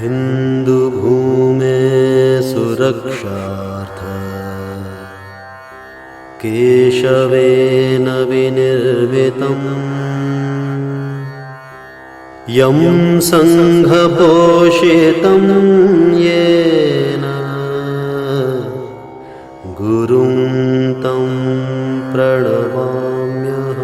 हिंदू भूमे सुरक्षार्थ केशवेन विनिर्मितम् यं संघपोषितं येन गुरुं तं प्रणमाम्यहम्।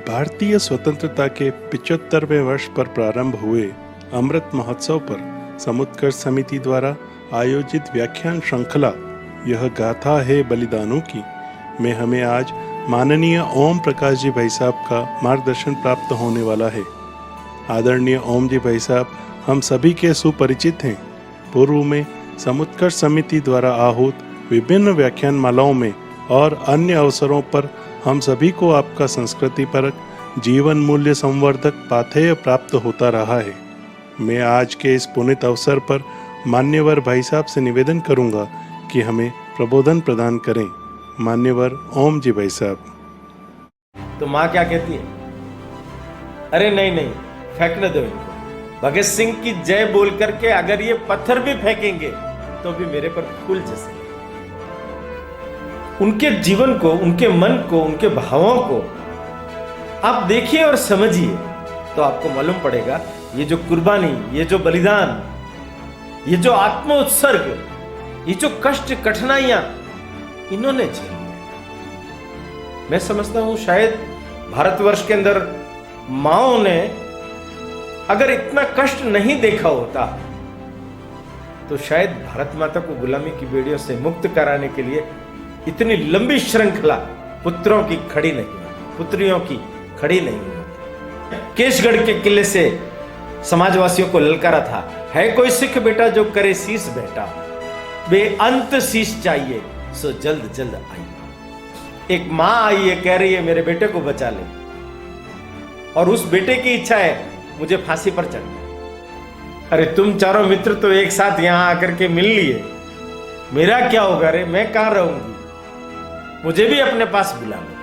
भारतीय स्वतंत्रता के 75वें वर्ष पर प्रारंभ हुए अमृत महोत्सव पर समुत्कर्ष समिति द्वारा आयोजित व्याख्यान श्रृंखला यह गाथा है बलिदानों की में हमें आज माननीय ओम प्रकाश जी भाई साहब का मार्गदर्शन प्राप्त होने वाला है। आदरणीय ओम जी भाई साहब हम सभी के सुपरिचित हैं। पूर्व में समुत्कर्ष समिति द्वारा आहूत विभिन्न व्याख्यान मालाओं में और अन्य अवसरों पर हम सभी को आपका संस्कृति परक जीवन मूल्य संवर्धक पाथेय प्राप्त होता रहा है। मैं आज के इस पुनीत अवसर पर मान्यवर भाई साहब से निवेदन करूंगा कि हमें प्रबोधन प्रदान करें। मान्यवर ओम जी भाई साहब। तो माँ क्या कहती है? अरे नहीं नहीं, फेंकने दो इनको। भगत सिंह की जय बोल करके अगर ये पत्थर भी फेंकेंगे तो भी मेरे पर फूल जैसे। उनके जीवन को, उनके मन को, उनके भावों को आप देखिए और समझिए तो आपको मालूम पड़ेगा ये जो कुर्बानी, ये जो बलिदान, ये जो आत्मोत्सर्ग, ये जो कष्ट कठिनाइयां इन्होंने झेली। मैं समझता हूं शायद भारतवर्ष के अंदर माओ ने अगर इतना कष्ट नहीं देखा होता तो शायद भारत माता को गुलामी की बेड़ियों से मुक्त कराने के लिए इतनी लंबी श्रृंखला पुत्रों की खड़ी नहीं होती, पुत्रियों की खड़ी नहीं होती। केशगढ़ के किले से समाजवासियों को ललकारा था, है कोई सिख बेटा जो करे शीश बेटा, बेअंत शीश चाहिए सो जल्द जल्द आई। एक मां आई है, कह रही है मेरे बेटे को बचा ले, और उस बेटे की इच्छा है मुझे फांसी पर चढ़ना। अरे तुम चारों मित्र तो एक साथ यहां आकर के मिल लिए, मेरा क्या होगा रे? मैं कहां रहूंगी? मुझे भी अपने पास बुला लो।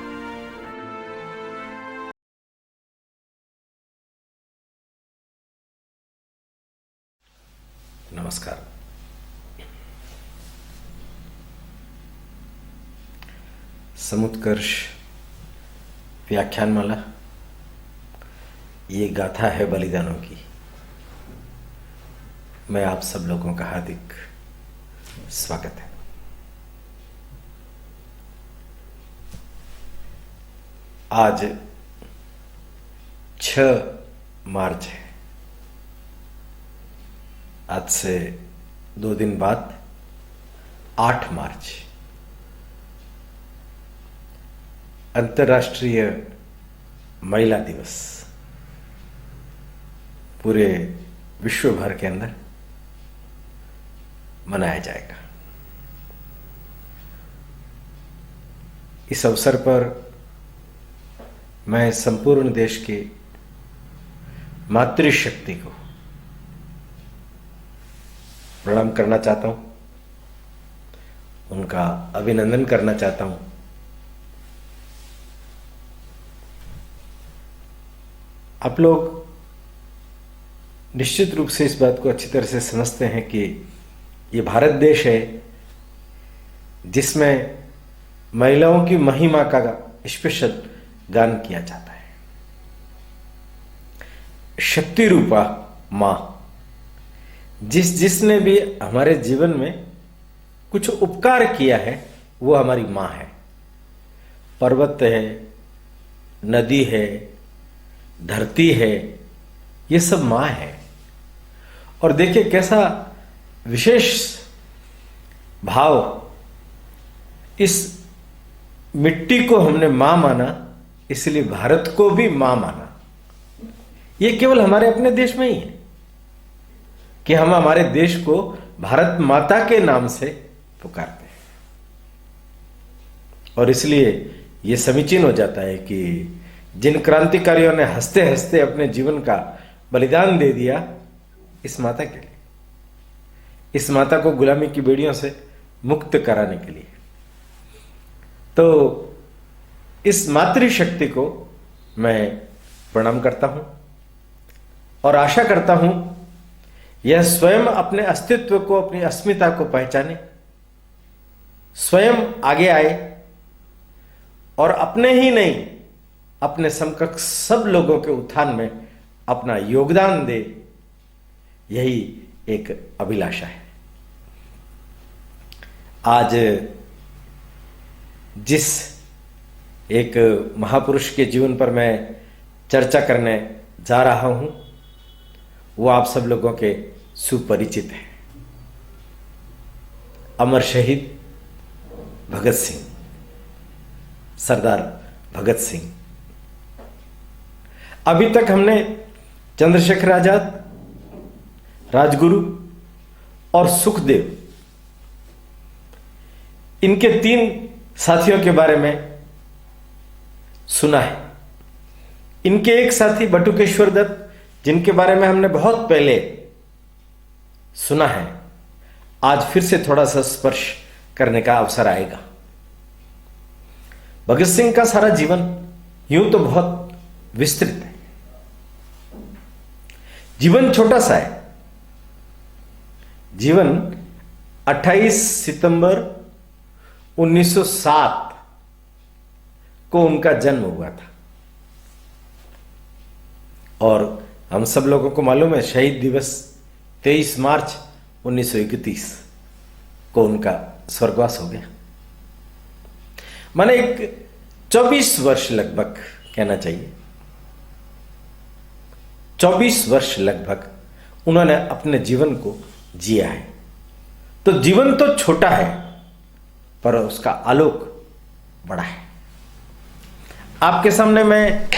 नमस्कार। समुत्कर्ष व्याख्यानमाला, ये गाथा है बलिदानों की। मैं आप सब लोगों का हार्दिक स्वागत है। आज 6 मार्च है। आज से 2 दिन बाद 8 मार्च अंतर्राष्ट्रीय महिला दिवस पूरे विश्व भर के अंदर मनाया जाएगा। इस अवसर पर मैं संपूर्ण देश की मातृशक्ति को प्रणाम करना चाहता हूं, उनका अभिनंदन करना चाहता हूं। आप लोग निश्चित रूप से इस बात को अच्छी तरह से समझते हैं कि ये भारत देश है जिसमें महिलाओं की महिमा का स्पेशल गान किया जाता है। शक्ति रूपा मां, जिसने भी हमारे जीवन में कुछ उपकार किया है वो हमारी मां है। पर्वत है, नदी है, धरती है, ये सब मां है। और देखिए कैसा विशेष भाव, इस मिट्टी को हमने मां माना, इसलिए भारत को भी मां माना। ये केवल हमारे अपने देश में ही है कि हम हमारे देश को भारत माता के नाम से पुकारते हैं। और इसलिए यह समीचीन हो जाता है कि जिन क्रांतिकारियों ने हंसते हंसते अपने जीवन का बलिदान दे दिया इस माता के लिए, इस माता को गुलामी की बेड़ियों से मुक्त कराने के लिए, तो इस मातृशक्ति को मैं प्रणाम करता हूं और आशा करता हूं यह स्वयं अपने अस्तित्व को, अपनी अस्मिता को पहचाने, स्वयं आगे आए और अपने ही नहीं, अपने समकक्ष सब लोगों के उत्थान में अपना योगदान दे। यही एक अभिलाषा है। आज जिस एक महापुरुष के जीवन पर मैं चर्चा करने जा रहा हूं वो आप सब लोगों के सुपरिचित है। अमर शहीद भगत सिंह, सरदार भगत सिंह। अभी तक हमने चंद्रशेखर आजाद, राजगुरु और सुखदेव, इनके 3 साथियों के बारे में सुना है। इनके एक साथी बटुकेश्वर दत्त, जिनके बारे में हमने बहुत पहले सुना है, आज फिर से थोड़ा सा स्पर्श करने का अवसर आएगा। भगत सिंह का सारा जीवन यूं तो बहुत विस्तृत है। जीवन छोटा सा है। जीवन 28 सितंबर 1907 को उनका जन्म हुआ था और हम सब लोगों को मालूम है शहीद दिवस 23 मार्च 1931 को उनका स्वर्गवास हो गया। माने एक 24 वर्ष लगभग कहना चाहिए, 24 वर्ष लगभग उन्होंने अपने जीवन को जिया है। तो जीवन तो छोटा है पर उसका आलोक बड़ा है। आपके सामने मैं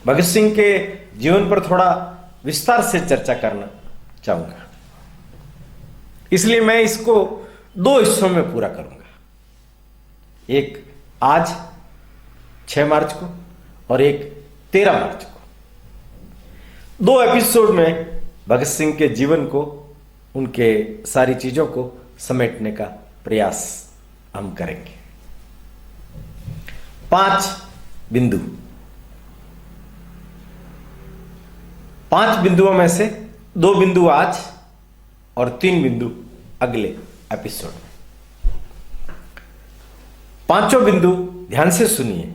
भगत सिंह के जीवन पर थोड़ा विस्तार से चर्चा करना चाहूंगा, इसलिए मैं इसको 2 हिस्सों में पूरा करूंगा। एक आज 6 मार्च को और एक 13 मार्च को। 2 एपिसोड में भगत सिंह के जीवन को, उनके सारी चीजों को समेटने का प्रयास हम करेंगे। 5 बिंदु, 5 बिंदुओं में से 2 बिंदु आज और 3 बिंदु अगले एपिसोड में। 5 बिंदु ध्यान से सुनिए,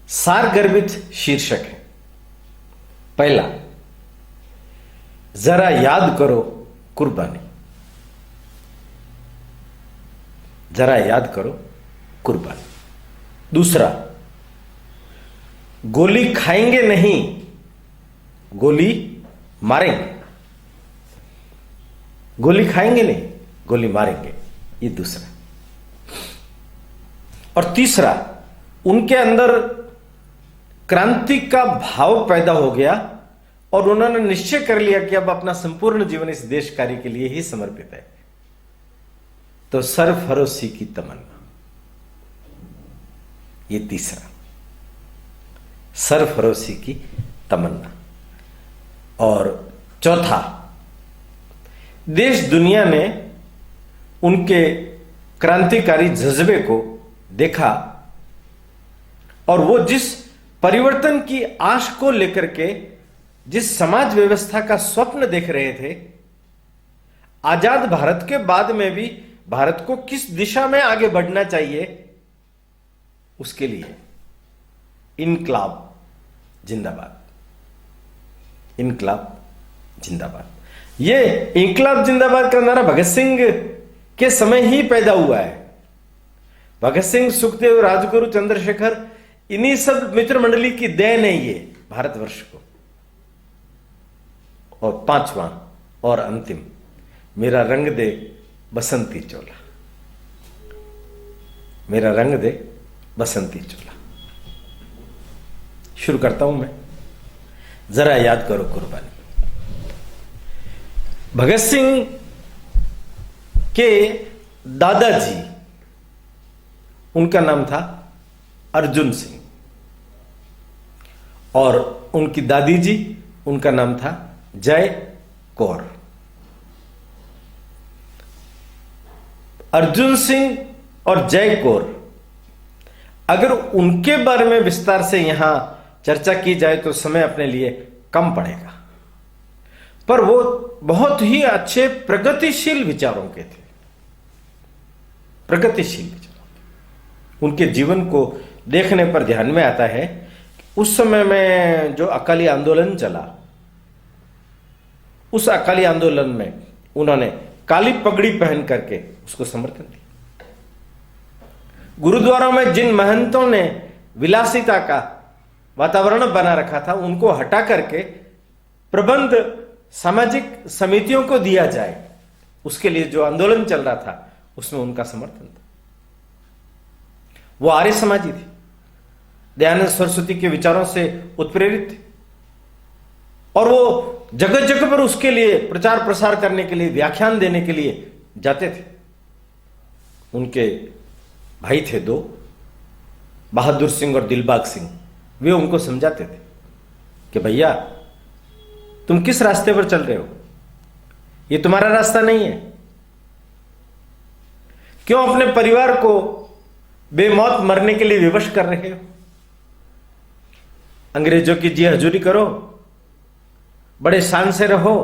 सारगर्भित शीर्षक है। पहला, जरा याद करो कुर्बानी। जरा याद करो कुर्बानी। दूसरा, गोली खाएंगे नहीं, गोली मारेंगे। गोली खाएंगे नहीं, गोली मारेंगे, ये दूसरा। और तीसरा, उनके अंदर क्रांति का भाव पैदा हो गया और उन्होंने निश्चय कर लिया कि अब अपना संपूर्ण जीवन इस देश कार्य के लिए ही समर्पित है। तो सरफरोशी की तमन्ना, ये तीसरा, सरफरोशी की तमन्ना। और चौथा, देश दुनिया ने उनके क्रांतिकारी जज्बे को देखा और वो जिस परिवर्तन की आश को लेकर के जिस समाज व्यवस्था का स्वप्न देख रहे थे, आजाद भारत के बाद में भी भारत को किस दिशा में आगे बढ़ना चाहिए, उसके लिए इनकलाब जिंदाबाद, इनकलाब जिंदाबाद। ये इनकलाब जिंदाबाद का नारा भगत सिंह के समय ही पैदा हुआ है। भगत सिंह, सुखदेव, राजगुरु, चंद्रशेखर, इन्हीं सब मित्र मंडली की देन है ये भारतवर्ष को। और 5वां और अंतिम, मेरा रंग दे बसंती चोला, मेरा रंग दे बसंती चोला। शुरू करता हूं मैं, जरा याद करो कुर्बानी। भगत सिंह के दादाजी, उनका नाम था अर्जुन सिंह और उनकी दादी जी, उनका नाम था जय कौर। अर्जुन सिंह और जय कौर अगर उनके बारे में विस्तार से यहां चर्चा की जाए तो समय अपने लिए कम पड़ेगा, पर वो बहुत ही अच्छे प्रगतिशील विचारों के थे, प्रगतिशील विचारों। उनके जीवन को देखने पर ध्यान में आता है उस समय में जो अकाली आंदोलन चला, उस अकाली आंदोलन में उन्होंने काली पगड़ी पहन करके उसको समर्थन दिया। गुरुद्वारों में जिन महंतों ने विलासिता का वातावरण बना रखा था उनको हटा करके प्रबंध सामाजिक समितियों को दिया जाए, उसके लिए जो आंदोलन चल रहा था उसमें उनका समर्थन था। वो आर्य समाजी थे, दयानंद सरस्वती के विचारों से उत्प्रेरित थे और वो जगह जगह पर उसके लिए प्रचार प्रसार करने के लिए, व्याख्यान देने के लिए जाते थे। उनके भाई थे दो, बहादुर सिंह और दिलबाग सिंह। वे उनको समझाते थे कि भैया तुम किस रास्ते पर चल रहे हो, ये तुम्हारा रास्ता नहीं है। क्यों अपने परिवार को बेमौत मरने के लिए विवश कर रहे हो? अंग्रेजों की जी हजूरी करो, बड़े शान से रहो,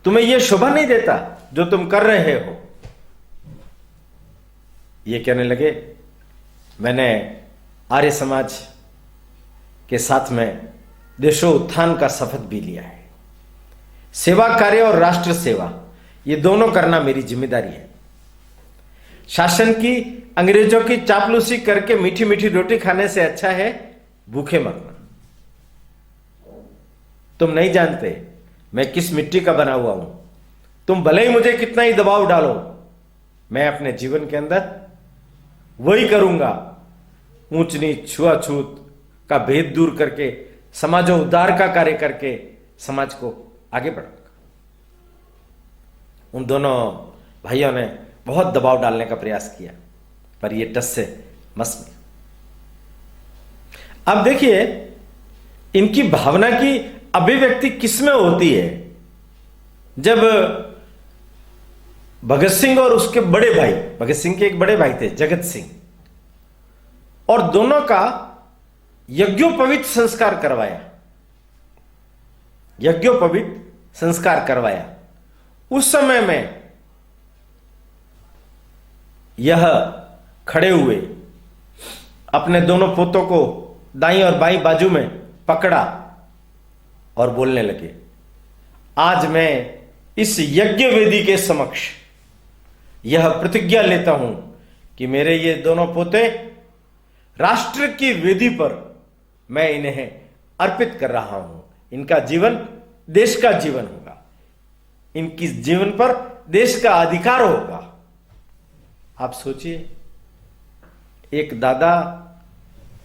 तुम्हें यह शोभा नहीं देता जो तुम कर रहे हो। ये कहने लगे मैंने आर्य समाज के साथ में देशों उत्थान का शपथ भी लिया है। सेवा कार्य और राष्ट्र सेवा ये दोनों करना मेरी जिम्मेदारी है। शासन की, अंग्रेजों की चापलूसी करके मीठी मीठी रोटी खाने से अच्छा है भूखे मरना। तुम नहीं जानते मैं किस मिट्टी का बना हुआ हूं। तुम भले ही मुझे कितना ही दबाव डालो, मैं अपने जीवन के अंदर वही करूंगा, ऊंच नीच छुआछूत का भेद दूर करके समाजों उद्धार का कार्य करके समाज को आगे बढ़ाऊंगा। उन दोनों भाइयों ने बहुत दबाव डालने का प्रयास किया, पर ये टस से मस नहीं। अब देखिए इनकी भावना की अभिव्यक्ति किसमें होती है? जब भगत सिंह और उसके बड़े भाई, भगत सिंह के एक बड़े भाई थे जगत सिंह, और दोनों का यज्ञोपवीत संस्कार करवाया, यज्ञोपवीत संस्कार करवाया। उस समय में यह खड़े हुए अपने दोनों पोतों को दाईं और बाईं बाजू में पकड़ा और बोलने लगे, आज मैं इस यज्ञ वेदी के समक्ष यह प्रतिज्ञा लेता हूं कि मेरे ये दोनों पोते राष्ट्र की वेदी पर मैं इन्हें अर्पित कर रहा हूं। इनका जीवन देश का जीवन होगा, इनकी जीवन पर देश का अधिकार होगा। आप सोचिए, एक दादा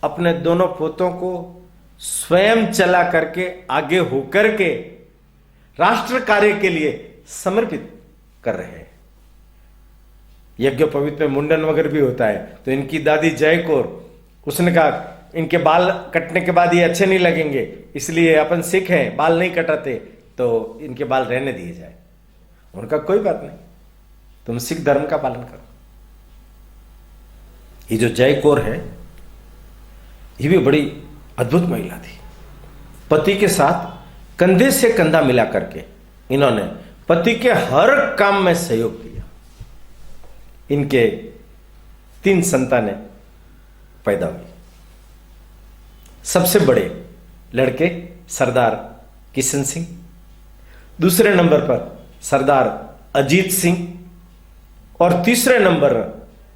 अपने दोनों पोतों को स्वयं चला करके आगे होकर के राष्ट्र कार्य के लिए समर्पित कर रहे हैं। यज्ञोपवीत में मुंडन वगैरह भी होता है, तो इनकी दादी जय कौर, उसने कहा इनके बाल कटने के बाद ये अच्छे नहीं लगेंगे, इसलिए अपन सिख हैं, बाल नहीं कटाते, तो इनके बाल रहने दिए जाए। उनका कोई बात नहीं, तुम सिख धर्म का पालन करो। ये जो जय कौर है ये भी बड़ी अद्भुत महिला थी। पति के साथ कंधे से कंधा मिला करके इन्होंने पति के हर काम में सहयोग किया। इनके 3 संतानें पैदा हुई। सबसे बड़े लड़के सरदार किशन सिंह, दूसरे नंबर पर सरदार अजीत सिंह और तीसरे नंबर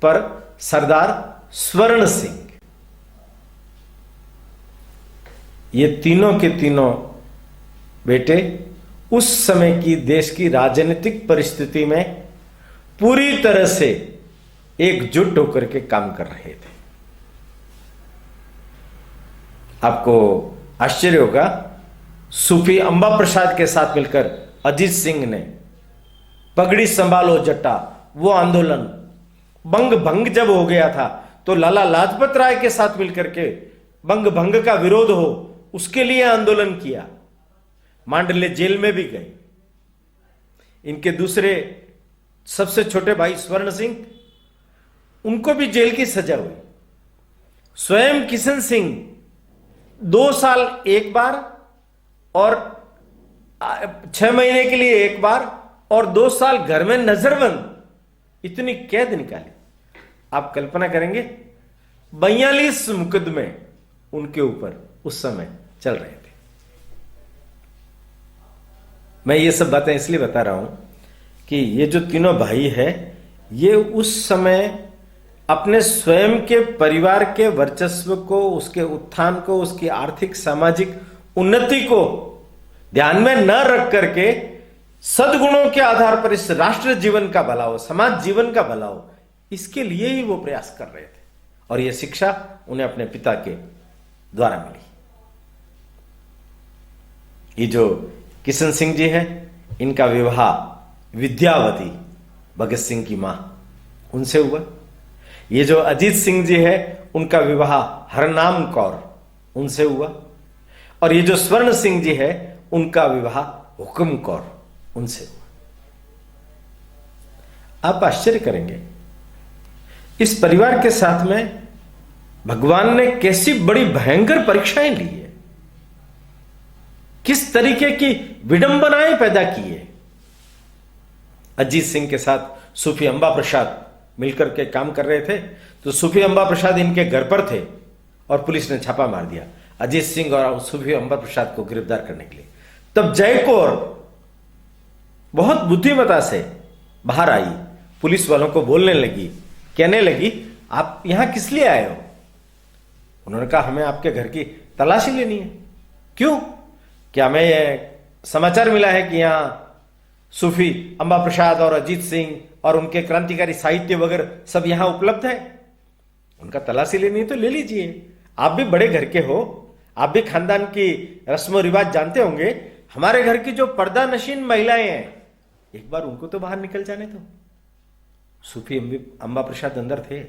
पर सरदार स्वर्ण सिंह। ये तीनों के तीनों बेटे उस समय की देश की राजनीतिक परिस्थिति में पूरी तरह से एकजुट होकर के काम कर रहे थे। आपको आश्चर्य होगा, सूफी अंबा प्रसाद के साथ मिलकर अजीत सिंह ने पगड़ी संभालो जट्टा, वो आंदोलन बंग भंग जब हो गया था तो लाला लाजपत राय के साथ मिलकर के बंग भंग का विरोध हो उसके लिए आंदोलन किया। मांडले जेल में भी गए। इनके दूसरे सबसे छोटे भाई स्वर्ण सिंह उनको भी जेल की सजा हुई। स्वयं किशन सिंह 2 साल एक बार और 6 महीने के लिए एक बार और 2 साल घर में नजरबंद, इतनी कैद निकाली। आप कल्पना करेंगे 42 मुकदमे उनके ऊपर उस समय चल रहे थे। मैं ये सब बातें इसलिए बता रहा हूं कि ये जो तीनों भाई है, ये उस समय अपने स्वयं के परिवार के वर्चस्व को, उसके उत्थान को, उसकी आर्थिक सामाजिक उन्नति को ध्यान में न रख करके सद्गुणों के आधार पर इस राष्ट्र जीवन का भला हो, समाज जीवन का भला हो, इसके लिए ही वो प्रयास कर रहे थे। और यह शिक्षा उन्हें अपने पिता के द्वारा मिली। ये जो किशन सिंह जी है, इनका विवाह विद्यावती भगत सिंह की मां उनसे हुआ। ये जो अजीत सिंह जी है, उनका विवाह हरनाम कौर उनसे हुआ। और ये जो स्वर्ण सिंह जी है, उनका विवाह हुक्म कौर उनसे हुआ। आप आश्चर्य करेंगे, इस परिवार के साथ में भगवान ने कैसी बड़ी भयंकर परीक्षाएं ली है, किस तरीके की विडंबनाएं पैदा की है। अजीत सिंह के साथ सूफी अंबा प्रसाद मिलकर के काम कर रहे थे, तो सूफी अंबा प्रसाद इनके घर पर थे और पुलिस ने छापा मार दिया अजीत सिंह और सूफी अंबा प्रसाद को गिरफ्तार करने के लिए। तब जय कौर बहुत बुद्धिमता से बाहर आई, पुलिस वालों को बोलने लगी, कहने लगी, आप यहां किस लिए आए हो? उन्होंने कहा, हमें आपके घर की तलाशी लेनी है। क्यों? क्या हमें यह समाचार मिला है कि यहां सूफी अंबा प्रसाद और अजीत सिंह और उनके क्रांतिकारी साहित्य वगैरह सब यहां उपलब्ध है। उनका तलाशी लेनी है तो ले लीजिए, आप भी बड़े घर के हो, आप भी खानदान की रस्म रिवाज जानते होंगे। हमारे घर की जो पर्दा नशीन महिलाएं हैं, एक बार उनको तो बाहर निकल जाने दो। सूफी अंबा प्रसाद अंदर थे,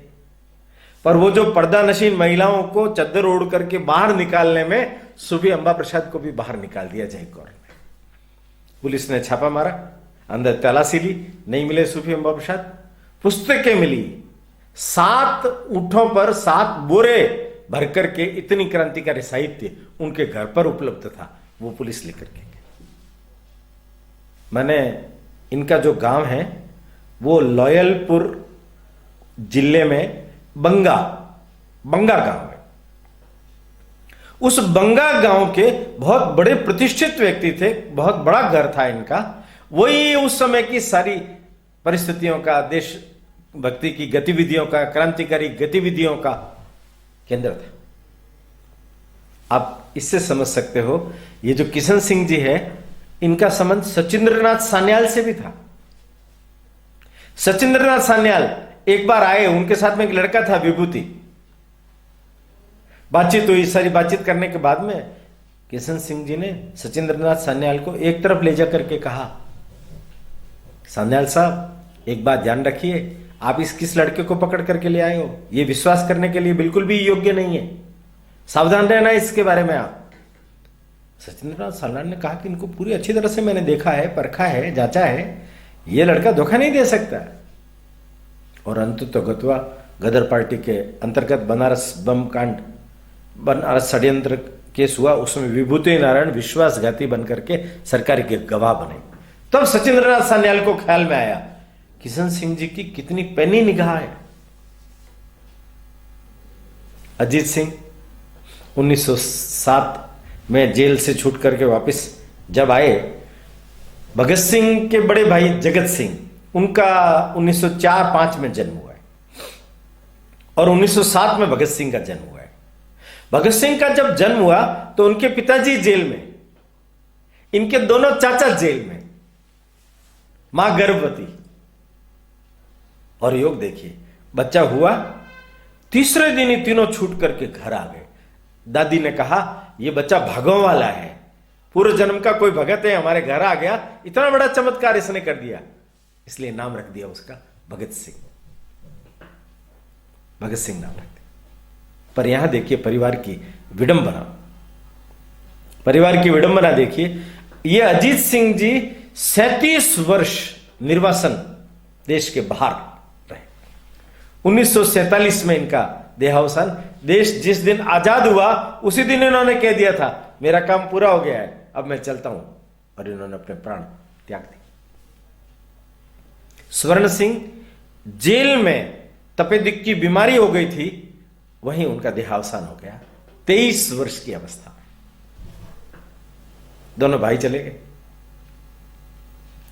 पर वो जो पर्दा नशीन महिलाओं को चद्दर ओढ़ करके बाहर निकालने में सूफी अंबा प्रसाद को भी बाहर निकाल दिया जय कौर ने। पुलिस ने छापा मारा, अंदर तलाशी ली, नहीं मिले सूफी अंबा प्रसाद। पुस्तकें मिली, 7 ऊंटों पर 7 बोरे भर करके इतनी क्रांतिकारी साहित्य उनके घर पर उपलब्ध था, वो पुलिस लेकर के गई। मैंने इनका जो गांव है वो लॉयलपुर जिले में बंगा गांव है। उस बंगा गांव के बहुत बड़े प्रतिष्ठित व्यक्ति थे, बहुत बड़ा घर था इनका। वही उस समय की सारी परिस्थितियों का, देशभक्ति की गतिविधियों का, क्रांतिकारी गतिविधियों का केंद्र था। आप इससे समझ सकते हो, ये जो किशन सिंह जी है, इनका संबंध सचिंद्रनाथ सान्याल से भी था। सचिंद्रनाथ सान्याल एक बार आए, उनके साथ में एक लड़का था विभूति। बातचीत हुई, सारी बातचीत करने के बाद में किशन सिंह जी ने सचिंद्रनाथ सान्याल को एक तरफ ले जाकर के कहा, सान्याल साहब एक बात ध्यान रखिए, आप किस लड़के को पकड़ करके ले आए हो, ये विश्वास करने के लिए बिल्कुल भी योग्य नहीं है, सावधान रहना इसके बारे में आप। सचिंद्रनाथ सान्याल ने कहा कि इनको पूरी अच्छी तरह से मैंने देखा है, परखा है, जांचा है, ये लड़का धोखा नहीं दे सकता। और अंततोगत्वा गदर पार्टी के अंतर्गत बनारस बम कांड, बनारस षड्यंत्र केस हुआ, उसमें विभूति नारायण विश्वासघाती बनकर के सरकार के गवाह बने। तब सचिंद्रनाथ सान्याल को ख्याल में आया, किशन सिंह जी की कितनी पैनी निगाह है। अजीत सिंह 1907 में जेल से छूट करके वापस जब आए, भगत सिंह के बड़े भाई जगत सिंह, उनका 1904-05 में जन्म हुआ है और 1907 में भगत सिंह का जन्म हुआ है। भगत सिंह का जब जन्म हुआ तो उनके पिताजी जेल में, इनके दोनों चाचा जेल में, मां गर्भवती। और योग देखिए, बच्चा हुआ, तीसरे दिन ही तीनों छूट करके घर आ गए। दादी ने कहा, यह बच्चा भागों वाला है, पूर्व जन्म का कोई भगत है, हमारे घर आ गया, इतना बड़ा चमत्कार इसने कर दिया, इसलिए नाम रख दिया उसका भगत सिंह। भगत सिंह नाम रख दिया। पर यहां देखिए परिवार की विडंबना, परिवार की विडंबना देखिए। ये अजीत सिंह जी 37 वर्ष निर्वासन देश के बाहर रहे। 1947 में इनका देहावसान। देश जिस दिन आजाद हुआ उसी दिन इन्होंने कह दिया था मेरा काम पूरा हो गया है, अब मैं चलता हूं, और इन्होंने अपने प्राण त्याग दिए। स्वर्ण सिंह जेल में तपेदिक की बीमारी हो गई थी, वहीं उनका देहावसान हो गया 23 वर्ष की अवस्था में। दोनों भाई चले गए।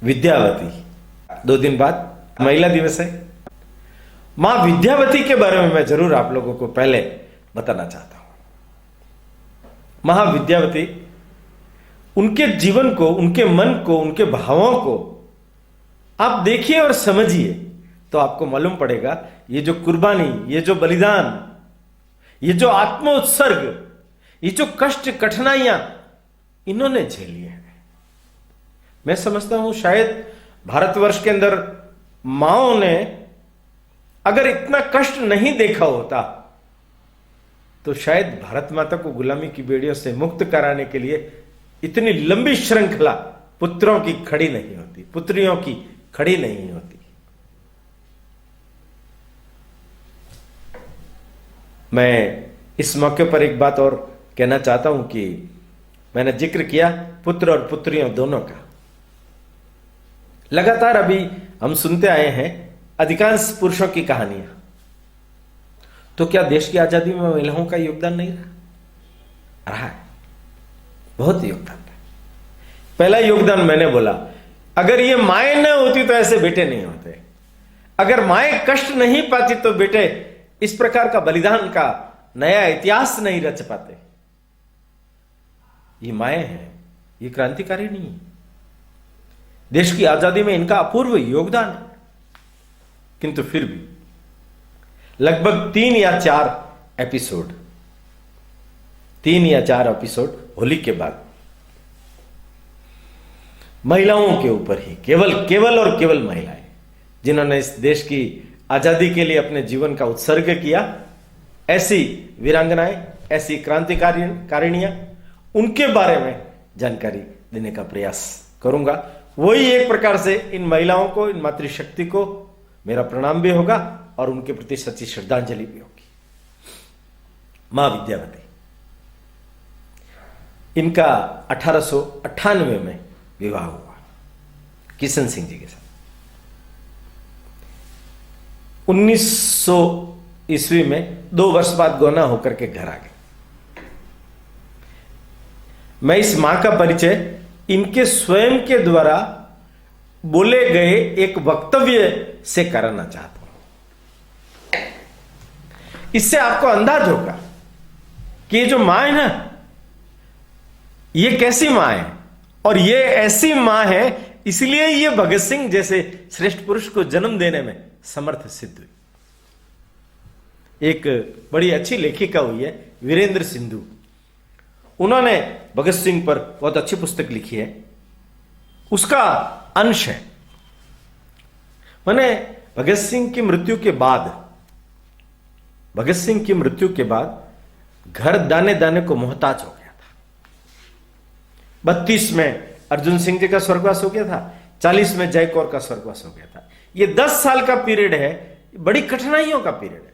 विद्यावती, 2 दिन बाद महिला दिवस है। मां विद्यावती के बारे में मैं जरूर आप लोगों को पहले बताना चाहता हूं। महाविद्यावती उनके जीवन को, उनके मन को, उनके भावों को आप देखिए और समझिए तो आपको मालूम पड़ेगा ये जो कुर्बानी, ये जो बलिदान, ये जो आत्मोत्सर्ग, ये जो कष्ट कठिनाइयां इन्होंने झेली है। मैं समझता हूं शायद भारतवर्ष के अंदर माओ ने अगर इतना कष्ट नहीं देखा होता तो शायद भारत माता को गुलामी की बेड़ियों से मुक्त कराने के लिए इतनी लंबी श्रृंखला पुत्रों की खड़ी नहीं होती, पुत्रियों की खड़ी नहीं होती। मैं इस मौके पर एक बात और कहना चाहता हूं कि मैंने जिक्र किया पुत्र और पुत्रियों दोनों का। लगातार अभी हम सुनते आए हैं अधिकांश पुरुषों की कहानियां, तो क्या देश की आजादी में महिलाओं का योगदान नहीं रहा? रहा है, बहुत योगदान है। पहला योगदान मैंने बोला, अगर ये माएं न होती तो ऐसे बेटे नहीं होते। अगर माएं कष्ट नहीं पाती तो बेटे इस प्रकार का बलिदान का नया इतिहास नहीं रच पाते। ये माएं हैं, ये क्रांतिकारी नहीं है। देश की आजादी में इनका अपूर्व योगदान है, किंतु फिर भी लगभग 3 या 4 एपिसोड होली के बाद महिलाओं के ऊपर ही, केवल और केवल महिलाएं जिन्होंने इस देश की आजादी के लिए अपने जीवन का उत्सर्ग किया, ऐसी वीरांगनाएं, ऐसी क्रांतिकारिणियां, उनके बारे में जानकारी देने का प्रयास करूंगा। वही एक प्रकार से इन महिलाओं को, इन मातृशक्ति को मेरा प्रणाम भी होगा और उनके प्रति सच्ची श्रद्धांजलि भी होगी। मां विद्यावती, इनका 1898 में विवाह हुआ किशन सिंह जी के साथ। 1900 ईस्वी में 2 वर्ष बाद गौना होकर के घर आ गए। मैं इस मां का परिचय इनके स्वयं के द्वारा बोले गए एक वक्तव्य से कराना चाहता हूं। इससे आपको अंदाज होगा कि ये जो मां है ना, ये कैसी मां है, और ये ऐसी मां है इसलिए ये भगत सिंह जैसे श्रेष्ठ पुरुष को जन्म देने में समर्थ सिद्ध हुई। एक बड़ी अच्छी लेखिका हुई है वीरेंद्र सिंधु, उन्होंने भगत सिंह पर बहुत अच्छी पुस्तक लिखी है, उसका अंश है। माने भगत सिंह की मृत्यु के बाद घर दाने दाने को मोहताज हो गया था। 32 में अर्जुन सिंह जी का स्वर्गवास हो गया था, 40 में जय कौर का स्वर्गवास हो गया था। ये 10 साल का पीरियड है, बड़ी कठिनाइयों का पीरियड है।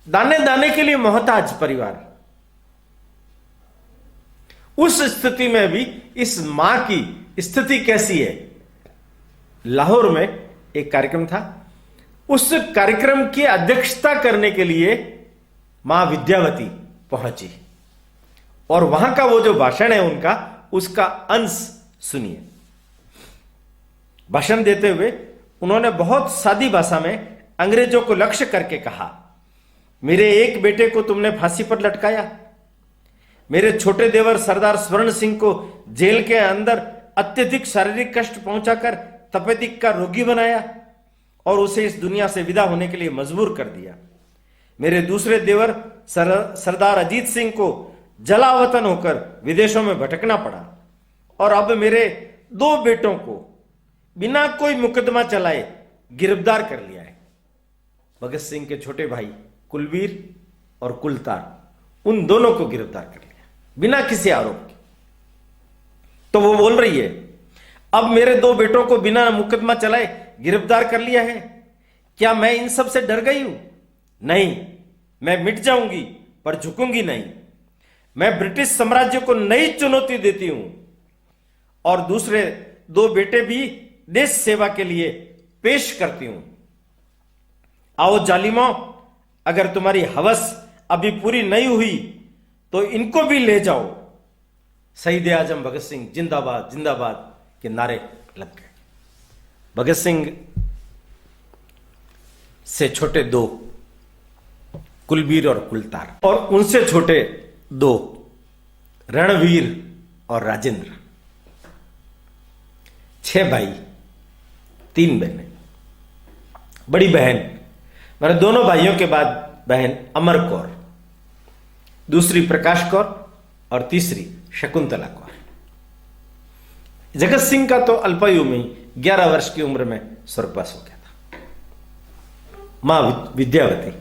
दाने दाने के लिए मोहताज परिवार। उस स्थिति में भी इस मां की स्थिति कैसी है? लाहौर में एक कार्यक्रम था, उस कार्यक्रम की अध्यक्षता करने के लिए मां विद्यावती पहुंची और वहां का वो जो भाषण है उनका, उसका अंश सुनिए। भाषण देते हुए उन्होंने बहुत सादी भाषा में अंग्रेजों को लक्ष्य करके कहा, मेरे एक बेटे को तुमने फांसी पर लटकाया, मेरे छोटे देवर सरदार स्वर्ण सिंह को जेल के अंदर अत्यधिक शारीरिक कष्ट पहुंचाकर तपेदिक का रोगी बनाया और उसे इस दुनिया से विदा होने के लिए मजबूर कर दिया। मेरे दूसरे देवर सरदार अजीत सिंह को जलावतन होकर विदेशों में भटकना पड़ा और अब मेरे 2 बेटों को बिना कोई मुकदमा चलाए गिरफ्तार कर लिया है। भगत सिंह के छोटे भाई कुलवीर और कुलतार, उन दोनों को गिरफ्तार कर लिया बिना किसी आरोप के। तो वो बोल रही है, अब मेरे 2 बेटों को बिना मुकदमा चलाए गिरफ्तार कर लिया है, क्या मैं इन सब से डर गई हूं? नहीं, मैं मिट जाऊंगी पर झुकूंगी नहीं। मैं ब्रिटिश साम्राज्य को नई चुनौती देती हूं और दूसरे 2 बेटे भी देश सेवा के लिए पेश करती हूं। आओ जालिमों, अगर तुम्हारी हवस अभी पूरी नहीं हुई तो इनको भी ले जाओ। शहीद आजम भगत सिंह जिंदाबाद जिंदाबाद के नारे लग गए। भगत सिंह से छोटे 2 कुलबीर और कुलतार, और उनसे छोटे 2 रणवीर और राजेंद्र। 6 भाई 3 बहनें। बड़ी बहन मेरे दोनों भाइयों के बाद बहन अमर कौर, दूसरी प्रकाश कौर और तीसरी शकुंतला कौर। जगत सिंह का तो अल्पायु में ही 11 वर्ष की उम्र में स्वर्गवास हो गया था। मां विद्यावती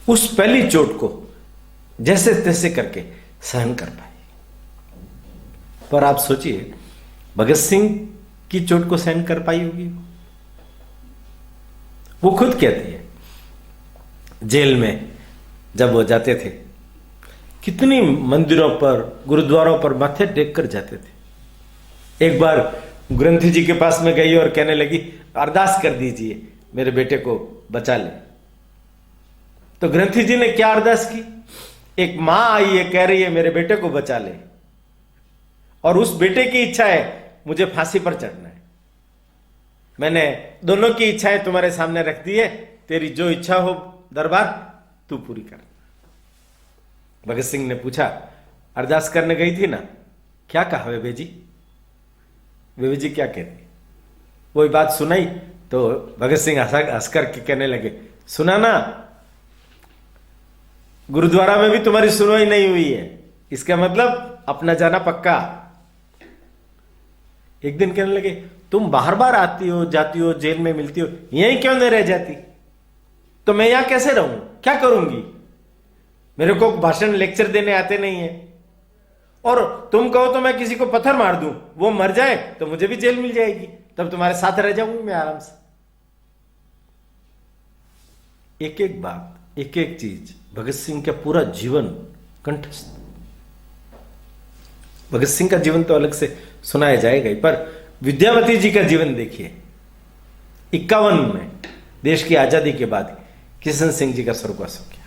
उस पहली चोट को जैसे तैसे करके सहन कर पाई। पर आप सोचिए, भगत सिंह की चोट को सहन कर पाई होगी? वो खुद कहती है, जेल में जब वो जाते थे, कितनी मंदिरों पर, गुरुद्वारों पर माथे टेक कर जाते थे। एक बार ग्रंथी जी के पास में गई और कहने लगी, अरदास कर दीजिए मेरे बेटे को बचा ले। तो ग्रंथी जी ने क्या अरदास की? एक मां आई है, कह रही है मेरे बेटे को बचा ले, और उस बेटे की इच्छा है मुझे फांसी पर चढ़ना है। मैंने दोनों की इच्छाएं तुम्हारे सामने रख दी है, तेरी जो इच्छा हो दरबार तू पूरी कर। भगत सिंह ने पूछा, अरदास करने गई थी ना, क्या कहा बेबे जी? बेबे जी क्या कहती? वही बात सुनाई तो भगत सिंह हंस करके कहने लगे, सुना ना, गुरुद्वारा में भी तुम्हारी सुनवाई नहीं हुई है, इसका मतलब अपना जाना पक्का। एक दिन कहने लगे, तुम बार बार आती हो जाती हो, जेल में मिलती हो, यहीं क्यों नहीं रह जाती? तो मैं यहां कैसे रहूं, क्या करूंगी? मेरे को भाषण लेक्चर देने आते नहीं है, और तुम कहो तो मैं किसी को पत्थर मार दूं, वो मर जाए तो मुझे भी जेल मिल जाएगी, तब तुम्हारे साथ रह जाऊंगी मैं आराम से। एक एक बात, एक एक चीज भगत सिंह का पूरा जीवन कंठस्थ। भगत सिंह का जीवन तो अलग से सुनाया जाएगा ही, पर विद्यावती जी का जीवन देखिए। 51 में देश की आजादी के बाद किशन सिंह जी का स्वर्गवास हो गया।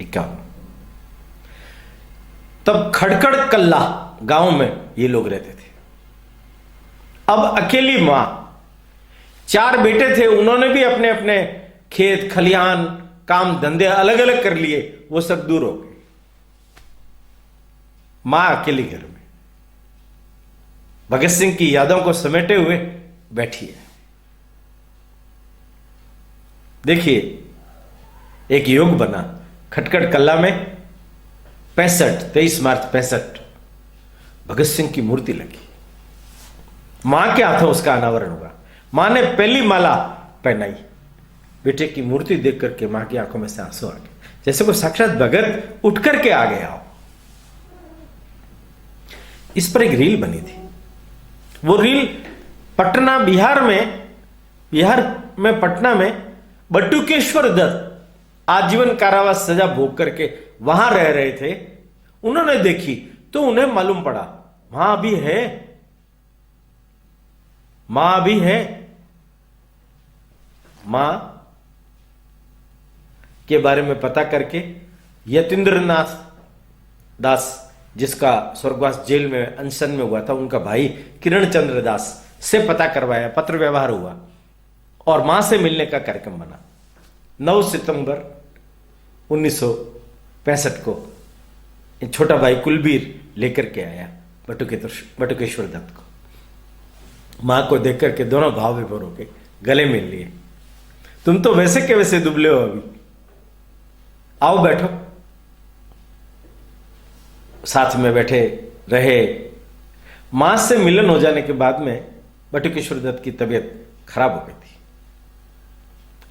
51 तब खड़खड़ कल्ला गांव में ये लोग रहते थे। अब अकेली मां, 4 बेटे थे, उन्होंने भी अपने अपने खेत खलिहान काम धंधे अलग अलग कर लिए, वो सब दूर हो गए। मां अकेली घर में भगत सिंह की यादों को समेटे हुए बैठी है। देखिए, एक योग बना खटखड़ कल्ला में 23 मार्च 65 भगत सिंह की मूर्ति लगी। मां के हाथों उसका अनावरण हुआ। मां ने पहली माला पहनाई। बेटे की मूर्ति देख करके मां की आंखों में से आंसू आ गए, जैसे कोई साक्षात भगत उठ करके आ गया हो। इस पर एक रील बनी थी। वो रील पटना, बिहार में पटना में बटुकेश्वर दत्त आजीवन कारावास सजा भोग करके वहां रह रहे थे। उन्होंने देखी तो उन्हें मालूम पड़ा, मां भी है, मां भी है। मां के बारे में पता करके यतीन्द्रनाथ दास, जिसका स्वर्गवास जेल में अनशन में हुआ था, उनका भाई किरण चंद्र दास से पता करवाया, पत्र व्यवहार हुआ और मां से मिलने का कार्यक्रम बना। 9 सितंबर 1965 को छोटा भाई कुलबीर लेकर के आया बटुकेश्वर दत्त को। मां को देख करके दोनों भाव विभोर हो गए, गले मिल लिए। तुम तो वैसे के वैसे दुबले हो, अभी आओ बैठो। साथ में बैठे रहे। मां से मिलन हो जाने के बाद में बटुकेश्वर दत्त की तबीयत खराब हो गई थी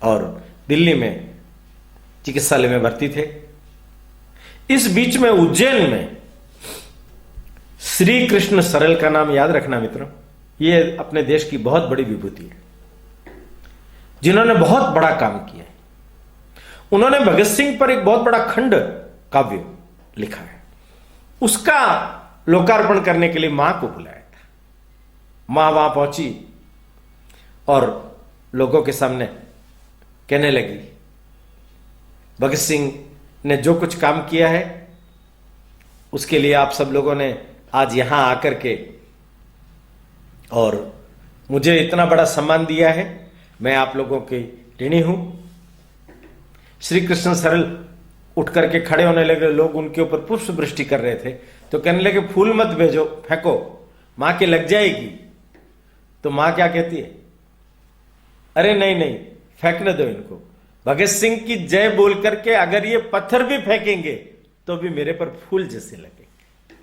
और दिल्ली में चिकित्सालय में भर्ती थे। इस बीच में उज्जैन में श्री कृष्ण सरल का नाम याद रखना मित्रों, ये अपने देश की बहुत बड़ी विभूति है। जिन्होंने बहुत बड़ा काम किया है। उन्होंने भगत सिंह पर एक बहुत बड़ा खंड काव्य लिखा है। उसका लोकार्पण करने के लिए मां को बुलाया था। मां वहां पहुंची और लोगों के सामने कहने लगी, भगत सिंह ने जो कुछ काम किया है उसके लिए आप सब लोगों ने आज यहां आकर के और मुझे इतना बड़ा सम्मान दिया है, मैं आप लोगों के ऋणी हूं। श्री कृष्ण सरल उठ करके खड़े होने लगे। लोग उनके ऊपर पुष्प वृष्टि कर रहे थे तो कहने लगे, फूल मत भेजो, फेंको, मां के लग जाएगी। तो मां क्या कहती है, अरे नहीं नहीं, फेंकने दो इनको। भगत सिंह की जय बोल करके अगर ये पत्थर भी फेंकेंगे तो भी मेरे पर फूल जैसे लगेंगे।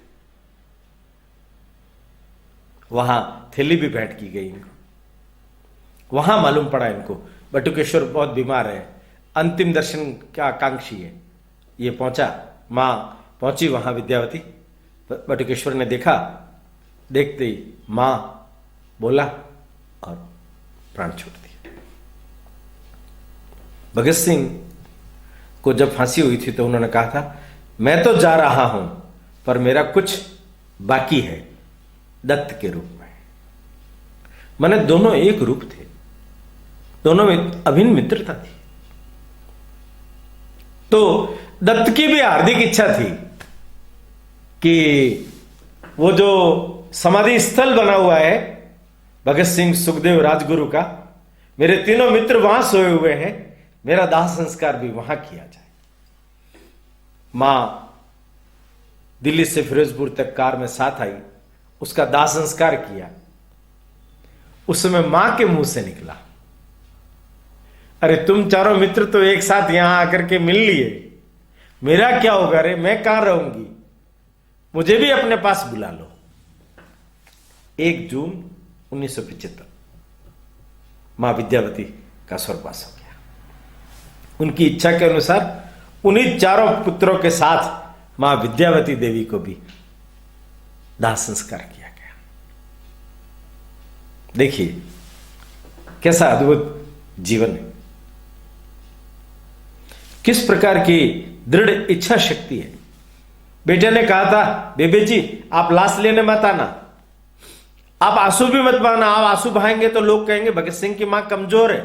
वहां थैली भी भेंट की गई इनको। वहां मालूम पड़ा इनको बटुकेश्वर बहुत बीमार है, अंतिम दर्शन का आकांक्षी है। ये पहुंचा, मां पहुंची वहां विद्यावती। बटुकेश्वर ने देखा, देखते ही मां बोला और प्राण छोड़ दिया। भगत सिंह को जब फांसी हुई थी तो उन्होंने कहा था, मैं तो जा रहा हूं पर मेरा कुछ बाकी है दत्त के रूप में। माने दोनों एक रूप थे, दोनों में अभिन्न मित्रता थी। तो दत्त की भी हार्दिक इच्छा थी कि वो जो समाधि स्थल बना हुआ है भगत सिंह, सुखदेव, राजगुरु का, मेरे तीनों मित्र वहां सोए हुए हैं, मेरा दाह संस्कार भी वहां किया जाए। मां दिल्ली से फिरोजपुर तक कार में साथ आई, उसका दाह संस्कार किया। उस समय मां के मुंह से निकला, अरे तुम चारों मित्र तो एक साथ यहां आकर के मिल लिए, मेरा क्या होगा रे, मैं कहां रहूंगी, मुझे भी अपने पास बुला लो। 1 जून 1975 मां विद्यावती का स्वर्गवास हो गया। उनकी इच्छा के अनुसार उन्हीं चारों पुत्रों के साथ मां विद्यावती देवी को भी दाह संस्कार किया गया। देखिए कैसा अद्भुत जीवन है, किस प्रकार की दृढ़ इच्छा शक्ति है। बेटे ने कहा था, बेबे जी आप लाश लेने मत आना, आप आंसू भी मत बहाना, आप आंसू बहाएंगे तो लोग कहेंगे भगत सिंह की मां कमजोर है।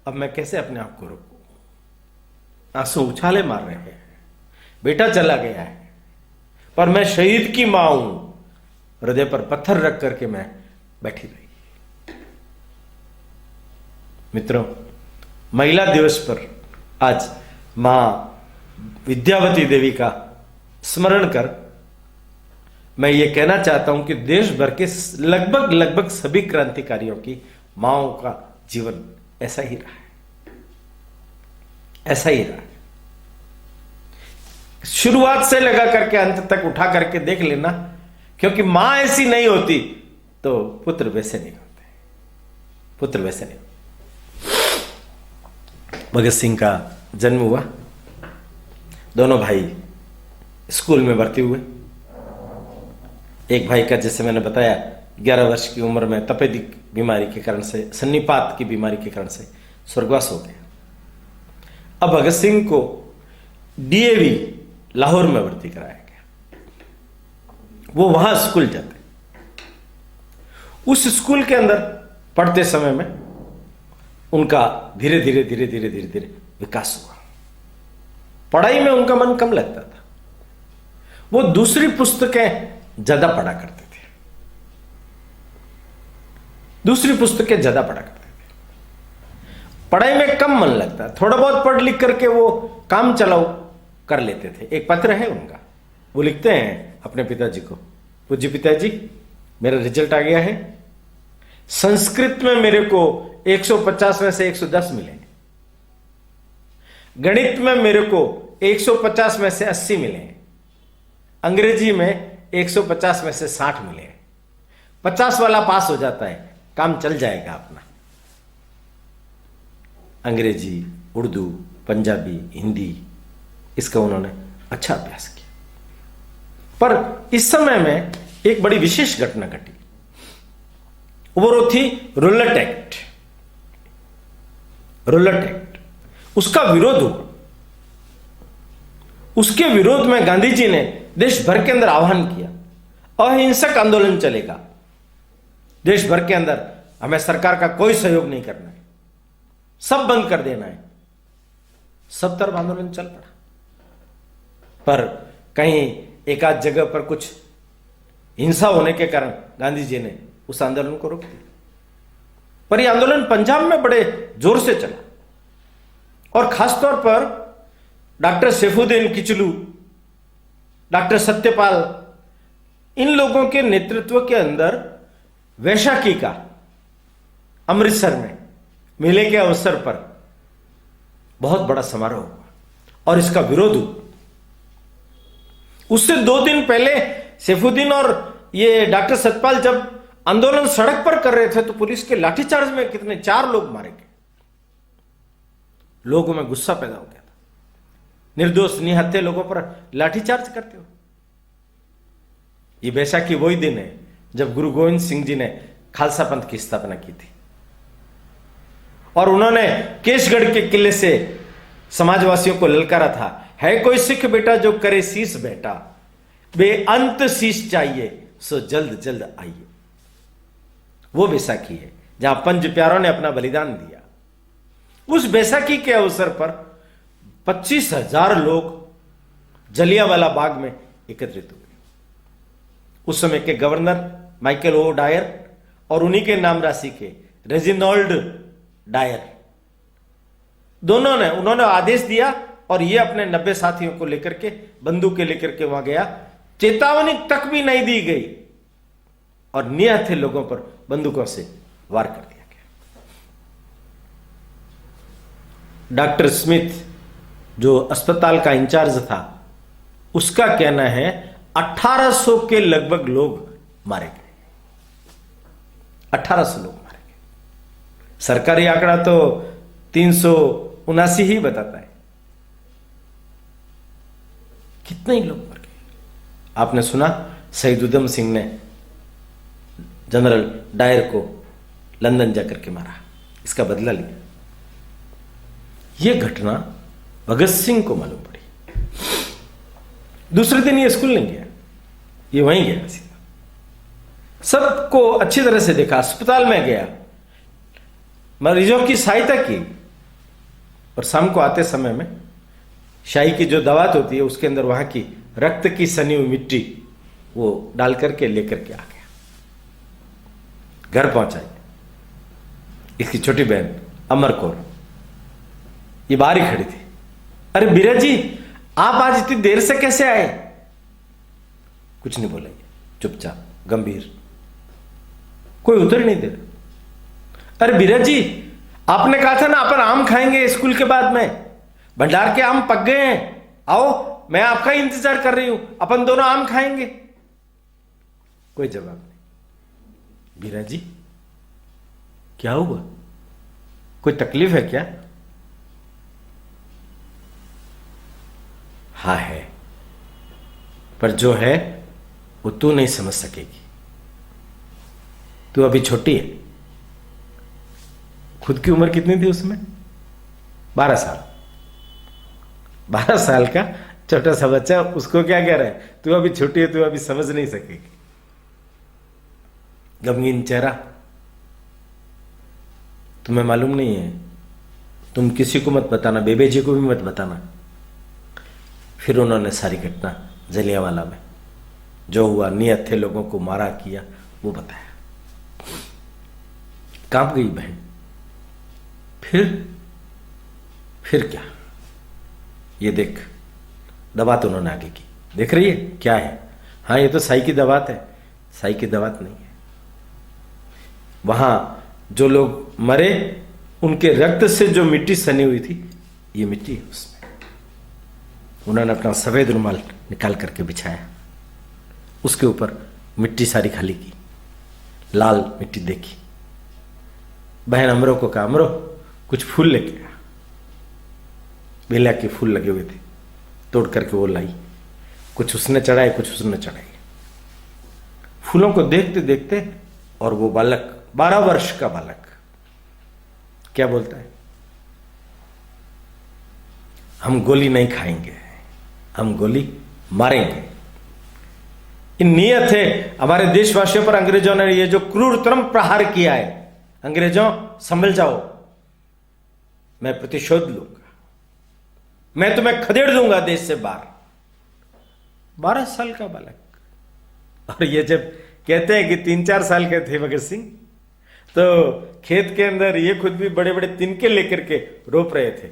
अब मैं कैसे अपने आप को रोकूं, आंसू उछाले मार रहे हैं, बेटा चला गया है पर मैं शहीद की मां हूं। हृदय पर पत्थर रख करके मैं बैठी रही। मित्रों, महिला दिवस पर आज मां विद्यावती देवी का स्मरण कर मैं ये कहना चाहता हूं कि देश भर के लगभग सभी क्रांतिकारियों की माओं का जीवन ऐसा ही रहा है, ऐसा ही रहा है। शुरुआत से लगा करके अंत तक उठा करके देख लेना, क्योंकि मां ऐसी नहीं होती तो पुत्र वैसे नहीं होते, पुत्र वैसे नहीं। भगत सिंह का जन्म हुआ, दोनों भाई स्कूल में भर्ती हुए। एक भाई का, जैसे मैंने बताया, 11 वर्ष की उम्र में तपेदिक बीमारी के कारण से, सन्निपात की बीमारी के कारण से स्वर्गवास हो गया। अब भगत सिंह को डीएवी लाहौर में भर्ती कराया गया। वो वहां स्कूल जाते, उस स्कूल के अंदर पढ़ते समय में उनका धीरे धीरे विकास हुआ। पढ़ाई में उनका मन कम लगता था, वो दूसरी पुस्तकें ज्यादा पढ़ा करते थे, दूसरी पुस्तकें ज्यादा पढ़ा करते थे। पढ़ाई में कम मन लगता, थोड़ा बहुत पढ़ लिख करके वो काम चलाओ कर लेते थे। एक पत्र है उनका, वो लिखते हैं अपने पिताजी को, पूज्य पिताजी मेरा रिजल्ट आ गया है, संस्कृत में मेरे को 150 में से 110 मिले, गणित में मेरे को 150 में से 80 मिले, अंग्रेजी में 150 में से 60 मिले, 50 वाला पास हो जाता है, काम चल जाएगा अपना। अंग्रेजी, उर्दू, पंजाबी, हिंदी, इसका उन्होंने अच्छा अभ्यास किया। पर इस समय में एक बड़ी विशेष घटना घटी, वो थी रूलेट एक्ट। रोलट एक्ट, उसका विरोध हुआ। उसके विरोध में गांधी जी ने देश भर के अंदर आह्वान किया, अहिंसक आंदोलन चलेगा देश भर के अंदर, हमें सरकार का कोई सहयोग नहीं करना है, सब बंद कर देना है। सब तरफ आंदोलन चल पड़ा, पर कहीं एक आध जगह पर कुछ हिंसा होने के कारण गांधी जी ने उस आंदोलन को रोक दिया। पर यह आंदोलन पंजाब में बड़े जोर से चला, और खासतौर पर डॉक्टर सैफुद्दीन किचलू, डॉक्टर सत्यपाल, इन लोगों के नेतृत्व के अंदर वैशाखी का अमृतसर में मेले के अवसर पर बहुत बड़ा समारोह हुआ और इसका विरोध हुआ। उससे 2 दिन पहले सैफुद्दीन और ये डॉक्टर सत्यपाल जब आंदोलन सड़क पर कर रहे थे तो पुलिस के लाठीचार्ज में कितने 4 लोग मारे गए। लोगों में गुस्सा पैदा हो गया था, निर्दोष निहत्थे लोगों पर लाठीचार्ज करते हो। ये बैसाखी वही दिन है जब गुरु गोविंद सिंह जी ने खालसा पंथ की स्थापना की थी, और उन्होंने केशगढ़ के किले से समाजवासियों को ललकारा था, है कोई सिख बेटा जो करे शीश बेटा, बेअंत शीश चाहिए सो जल्द जल्द आइए। वो बैसाखी है जहां पंज प्यारों ने अपना बलिदान दिया। उस बैसाखी के अवसर पर 25,000 लोग जलियांवाला बाग में एकत्रित हुए। उस समय के गवर्नर माइकल ओ डायर और उन्हीं के नाम राशि के रेजिनॉल्ड डायर, दोनों ने उन्होंने आदेश दिया और ये अपने 90 साथियों को लेकर के, बंदूकें लेकर के वहां गया। चेतावनी तक भी नहीं दी गई और निहत्थे लोगों पर बंदूकों से वार कर दिया गया। डॉक्टर स्मिथ जो अस्पताल का इंचार्ज था, उसका कहना है 1800 के लगभग लोग मारे गए। 1800 लोग मारे गए। सरकारी आंकड़ा तो 379 ही बताता है। कितने ही लोग मर गए। आपने सुना शहीद उधम सिंह ने जनरल डायर को लंदन जाकर के मारा, इसका बदला लिया। यह घटना भगत सिंह को मालूम पड़ी। दूसरे दिन ये स्कूल नहीं गया, ये वहीं गया सीधा। सबको अच्छी तरह से देखा, अस्पताल में गया, मरीजों की सहायता की, और शाम को आते समय में शाही की जो दवात होती है उसके अंदर वहां की रक्त की सनी हुई मिट्टी वो डाल करके लेकर के आ गया। घर पहुंचाई। इसकी छोटी बहन अमर कौर ये बाहर ही खड़ी थी। अरे बीरा जी, आप आज इतनी देर से कैसे आए? कुछ नहीं बोला, चुपचाप गंभीर, कोई उत्तर नहीं दे रहा। अरे बीरा जी, आपने कहा था ना अपन आम खाएंगे स्कूल के बाद में, भंडार के आम पक गए हैं, आओ मैं आपका ही इंतजार कर रही हूं, अपन दोनों आम खाएंगे। कोई जवाब नहीं। बीरा जी क्या हुआ, कोई तकलीफ है क्या? हाँ है, पर जो है वो तू नहीं समझ सकेगी। तू अभी छोटी है। खुद की उम्र कितनी थी उसमें? 12 साल। 12 साल का छोटा सा बच्चा उसको क्या कह रहा है, तू अभी छोटी है, तू अभी समझ नहीं सकेगी। गमगीन चेहरा। तुम्हें मालूम नहीं है, तुम किसी को मत बताना, बेबे जी को भी मत बताना। फिर उन्होंने सारी घटना जलियांवाला में जो हुआ, नियत थे लोगों को मारा किया, वो बताया। कांप गई बहन। फिर क्या? ये देख, दवात उन्होंने आगे की, देख रही है क्या है? हाँ, ये तो साई की दवात है। साई की दवात नहीं है। वहां जो लोग मरे उनके रक्त से जो मिट्टी सनी हुई थी, ये मिट्टी है उसमें। उन्होंने अपना सफेद रुमाल निकाल करके बिछाया, उसके ऊपर मिट्टी सारी खाली की, लाल मिट्टी देखी। बहन अमरो को कहा, अमरो कुछ फूल लेके आ। बेला के फूल लगे हुए थे, तोड़ करके वो लाई। कुछ उसने चढ़ाए, कुछ उसने चढ़ाए। फूलों को देखते देखते, और वो बालक 12 वर्ष का बालक क्या बोलता है, हम गोली नहीं खाएंगे, हम गोली मारेंगे। ये नियत है हमारे देशवासियों पर। अंग्रेजों ने ये जो क्रूरतम प्रहार किया है, अंग्रेजों संभल जाओ, मैं प्रतिशोध लूंगा, मैं तुम्हें खदेड़ दूंगा देश से बाहर। 12 साल का बालक। और ये जब कहते हैं कि 3-4 साल के थे भगत सिंह, तो खेत के अंदर ये खुद भी बड़े बड़े तिनके लेकर के रोप रहे थे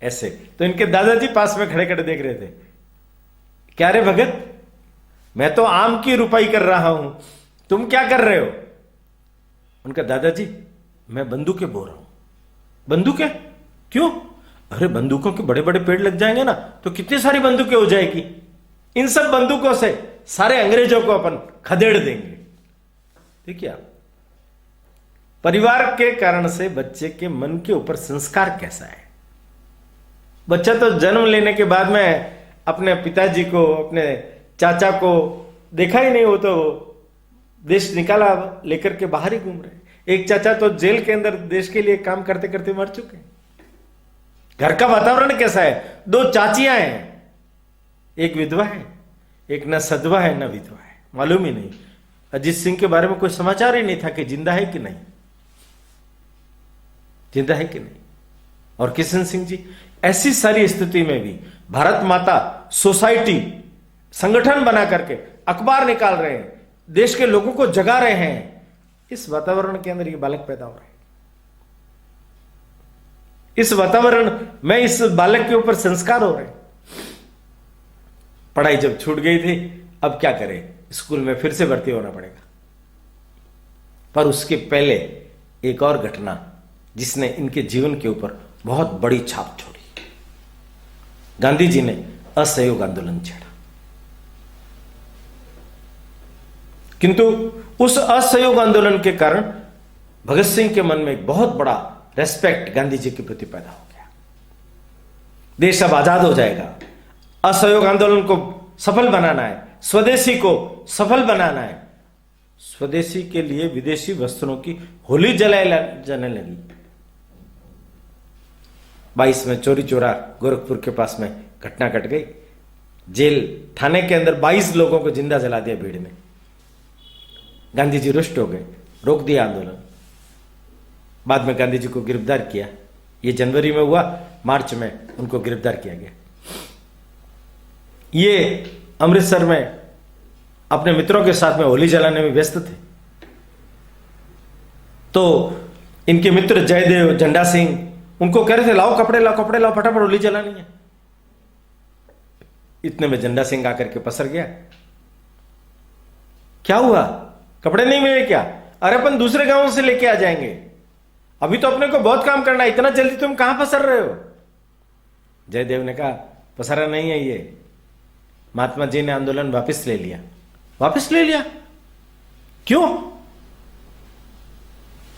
ऐसे। तो इनके दादाजी पास में खड़े खड़े देख रहे थे, क्या रे भगत, मैं तो आम की रुपाई कर रहा हूं, तुम क्या कर रहे हो? उनका दादाजी, मैं बंदूकें बो रहा हूं। बंदूकें? क्यों? अरे बंदूकों के बड़े बड़े पेड़ लग जाएंगे ना, तो कितनी सारी बंदूकें हो जाएगी, इन सब बंदूकों से सारे अंग्रेजों को अपन खदेड़ देंगे। देखिए आप, परिवार के कारण से बच्चे के मन के ऊपर संस्कार कैसा है। बच्चा तो जन्म लेने के बाद में अपने पिताजी को, अपने चाचा को देखा ही नहीं, वो तो देश निकाला लेकर के बाहर ही घूम रहे। एक चाचा तो जेल के अंदर देश के लिए काम करते करते मर चुके हैं। घर का वातावरण कैसा है? 2 चाचियां हैं, एक विधवा है, एक न सधवा है न विधवा है, मालूम ही नहीं। अजीत सिंह के बारे में कोई समाचार ही नहीं था कि जिंदा है कि नहीं, जिंदा है कि नहीं। और किशन सिंह जी, ऐसी सारी स्थिति में भी भारत माता सोसाइटी संगठन बना करके अखबार निकाल रहे हैं, देश के लोगों को जगा रहे हैं। इस वातावरण के अंदर ये बालक पैदा हो रहे हैं। इस वातावरण में इस बालक के ऊपर संस्कार हो रहे हैं। पढ़ाई जब छूट गई थी, अब क्या करें, स्कूल में फिर से भर्ती होना पड़ेगा। पर उसके पहले एक और घटना जिसने इनके जीवन के ऊपर बहुत बड़ी छाप छोड़ी। गांधी जी ने असहयोग आंदोलन छेड़ा, किंतु उस असहयोग आंदोलन के कारण भगत सिंह के मन में एक बहुत बड़ा रेस्पेक्ट गांधी जी के प्रति पैदा हो गया। देश अब आजाद हो जाएगा, असहयोग आंदोलन को सफल बनाना है, स्वदेशी को सफल बनाना है। स्वदेशी के लिए विदेशी वस्त्रों की होली जलाए जाने लगी। 22 में चोरी चोरा गोरखपुर के पास में घटना घट गई। जेल थाने के अंदर 22 लोगों को जिंदा जला दिया भीड़ में। गांधी जी रुष्ट हो गए, रोक दिया आंदोलन। बाद में गांधी जी को गिरफ्तार किया। ये जनवरी में हुआ, मार्च में उनको गिरफ्तार किया गया। ये अमृतसर में अपने मित्रों के साथ में होली जलाने में व्यस्त थे। तो इनके मित्र जयदेव, झंडा सिंह उनको कह रहे थे, लाओ कपड़े लाओ, कपड़े लाओ, फटाफट होली जलानी है। इतने में झंडा सिंह आकर के पसर गया। क्या हुआ, कपड़े नहीं मिले क्या? अरे अपन दूसरे गांवों से लेके आ जाएंगे, अभी तो अपने को बहुत काम करना है, इतना जल्दी तुम कहां पसर रहे हो? जयदेव ने कहा, पसरा नहीं है ये, महात्मा जी ने आंदोलन वापस ले लिया। वापस ले लिया? क्यों?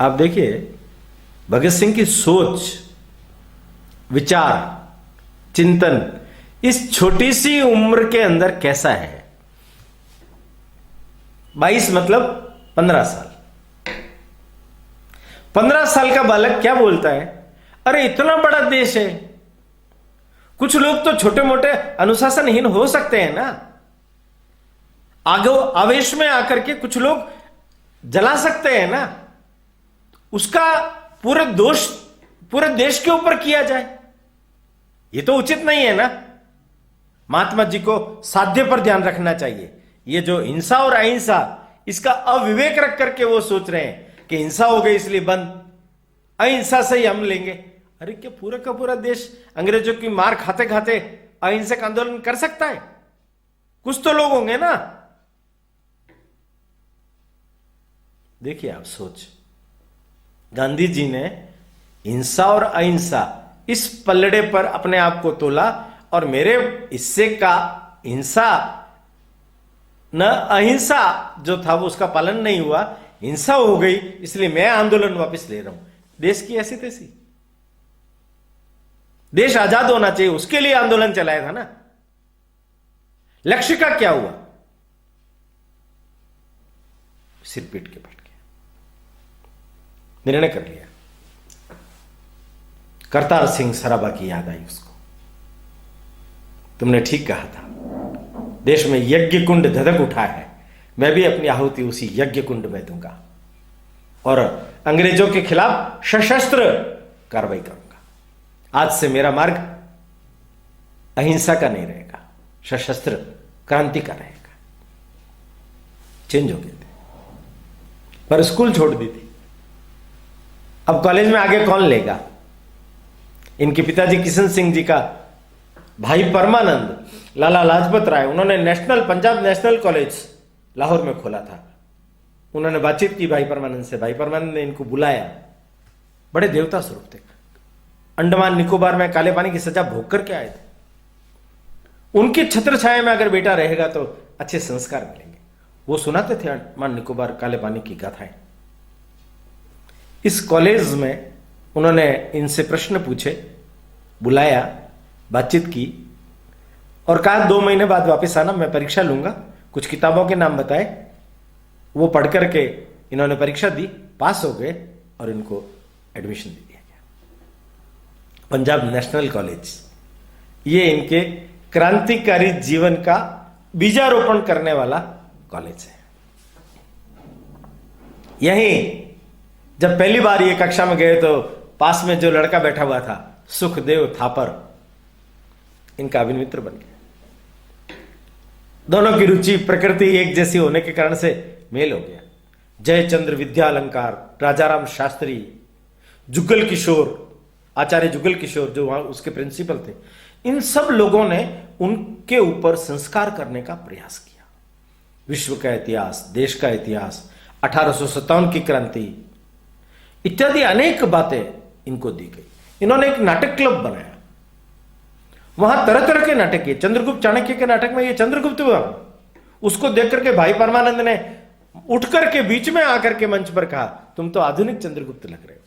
आप देखिए भगत सिंह की सोच, विचार, चिंतन इस छोटी सी उम्र के अंदर कैसा है। 22 मतलब 15 साल। 15 साल का बालक क्या बोलता है, अरे इतना बड़ा देश है, कुछ लोग तो छोटे मोटे अनुशासनहीन हो सकते हैं ना, आगे आवेश में आकर के कुछ लोग जला सकते हैं ना, उसका पूरे दोष पूरे देश के ऊपर किया जाए, ये तो उचित नहीं है ना। महात्मा जी को साध्य पर ध्यान रखना चाहिए। ये जो हिंसा और अहिंसा, इसका अविवेक रख करके वो सोच रहे हैं कि हिंसा हो गई इसलिए बंद, अहिंसा से ही हम लेंगे। अरे क्या पूरा का पूरा देश अंग्रेजों की मार खाते खाते अहिंसक आंदोलन कर सकता है? कुछ तो लोग होंगे ना। देखिए आप सोच, गांधी जी ने हिंसा और अहिंसा इस पलड़े पर अपने आप को तोला, और मेरे हिस्से का हिंसा न अहिंसा जो था वो उसका पालन नहीं हुआ, हिंसा हो गई, इसलिए मैं आंदोलन वापस ले रहा हूं। देश की ऐसी तैसी, देश आजाद होना चाहिए, उसके लिए आंदोलन चलाया था ना। लक्ष्य का क्या हुआ? सिर पीट के बैठ गया, निर्णय कर लिया। करतार सिंह सराबा की याद आई उसको, तुमने ठीक कहा था, देश में यज्ञ कुंड धधक उठा है, मैं भी अपनी आहुति उसी यज्ञ कुंड में दूंगा और अंग्रेजों के खिलाफ सशस्त्र कार्रवाई करूंगा। आज से मेरा मार्ग अहिंसा का नहीं रहेगा, सशस्त्र क्रांति का रहेगा। चेंज हो गए थे, पर स्कूल छोड़ दी थी। अब कॉलेज में आगे कौन लेगा? इनके पिताजी किशन सिंह जी का भाई परमानंद, लाला लाजपत राय, उन्होंने पंजाब नेशनल कॉलेज लाहौर में खोला था। उन्होंने बातचीत की भाई परमानंद से, भाई परमानंद ने इनको बुलाया। बड़े देवता स्वरूप थे, अंडमान निकोबार में काले पानी की सजा भोग करके आए थे। उनकी छत्र छाया में अगर बेटा रहेगा तो अच्छे संस्कार मिलेंगे। वो सुनाते थे अंडमान निकोबार काले पानी की गाथाएं। इस कॉलेज में उन्होंने इनसे प्रश्न पूछे, बुलाया, बातचीत की और कहा 2 महीने बाद वापस आना, मैं परीक्षा लूंगा। कुछ किताबों के नाम बताए, वो पढ़ करके इन्होंने परीक्षा दी, पास हो गए और इनको एडमिशन दे दिया गया पंजाब नेशनल कॉलेज। ये इनके क्रांतिकारी जीवन का बीजारोपण करने वाला कॉलेज है। यहीं जब पहली बार ये कक्षा में गए तो पास में जो लड़का बैठा हुआ था, सुखदेव थापर, इनका अभिमित्र बन गया। दोनों की रुचि प्रकृति एक जैसी होने के कारण से मेल हो गया। जयचंद्र विद्या अलंकार, राजाराम शास्त्री, जुगल किशोर, आचार्य जुगल किशोर जो वहां उसके प्रिंसिपल थे, इन सब लोगों ने उनके ऊपर संस्कार करने का प्रयास किया। विश्व का इतिहास, देश का इतिहास, 1857 की क्रांति इत्यादि अनेक बातें इनको दी गई। इन्होंने एक नाटक क्लब बनाया, वहां तरह तरह के नाटक किए। चंद्रगुप्त चाणक्य के नाटक में ये चंद्रगुप्त हुआ, उसको देख करके भाई परमानंद ने उठ करके बीच में आकर के मंच पर कहा, तुम तो आधुनिक चंद्रगुप्त लग रहे हो।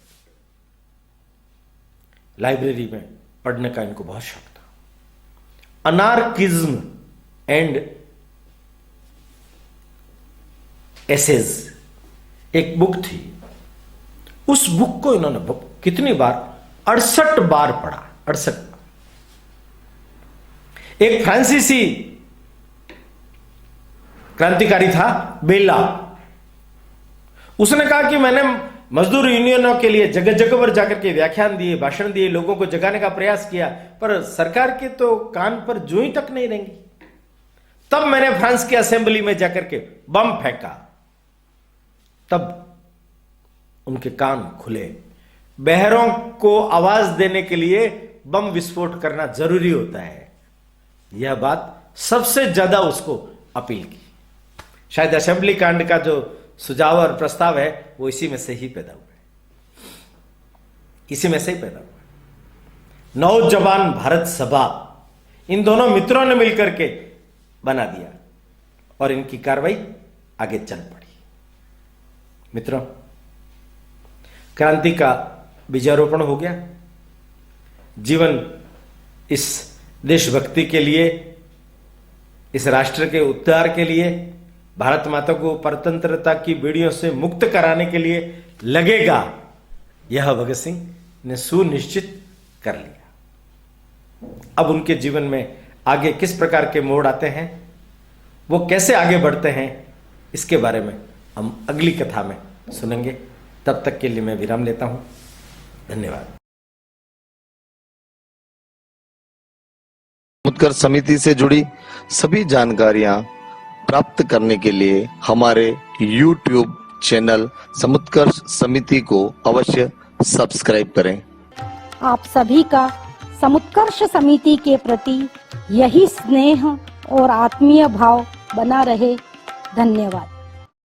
लाइब्रेरी में पढ़ने का इनको बहुत शौक था। अनार्किज्म एंड एसेज एक बुक थी, उस बुक को इन्होंने कितनी बार, 68 बार पढ़ा, 68 बार। एक फ्रांसीसी क्रांतिकारी था बेला, उसने कहा कि मैंने मजदूर यूनियनों के लिए जगह जगह पर जाकर के व्याख्यान दिए, भाषण दिए, लोगों को जगाने का प्रयास किया, पर सरकार के तो कान पर जूं तक नहीं रहेंगी। तब मैंने फ्रांस की असेंबली में जाकर के बम फेंका, तब उनके कान खुले। बहरों को आवाज देने के लिए बम विस्फोट करना जरूरी होता है। यह बात सबसे ज्यादा उसको अपील की। शायद असेंबली कांड का जो सुझाव और प्रस्ताव है वो इसी में से ही पैदा हुआ है, इसी में से ही पैदा हुआ है। नौजवान भारत सभा, इन दोनों मित्रों ने मिलकर के बना दिया और इनकी कार्रवाई आगे चल पड़ी। मित्रों, क्रांति का बीजारोपण हो गया। जीवन इस देशभक्ति के लिए, इस राष्ट्र के उद्धार के लिए, भारत माता को परतंत्रता की बेड़ियों से मुक्त कराने के लिए लगेगा, यह भगत सिंह ने सुनिश्चित कर लिया। अब उनके जीवन में आगे किस प्रकार के मोड़ आते हैं, वो कैसे आगे बढ़ते हैं, इसके बारे में हम अगली कथा में सुनेंगे। तब तक के लिए मैं विराम लेता हूं। धन्यवाद। समुत्कर्ष समिति से जुड़ी सभी जानकारियां प्राप्त करने के लिए हमारे YouTube चैनल समुत्कर्ष समिति को अवश्य सब्सक्राइब करें। आप सभी का समुत्कर्ष समिति के प्रति यही स्नेह और आत्मीय भाव बना रहे। धन्यवाद।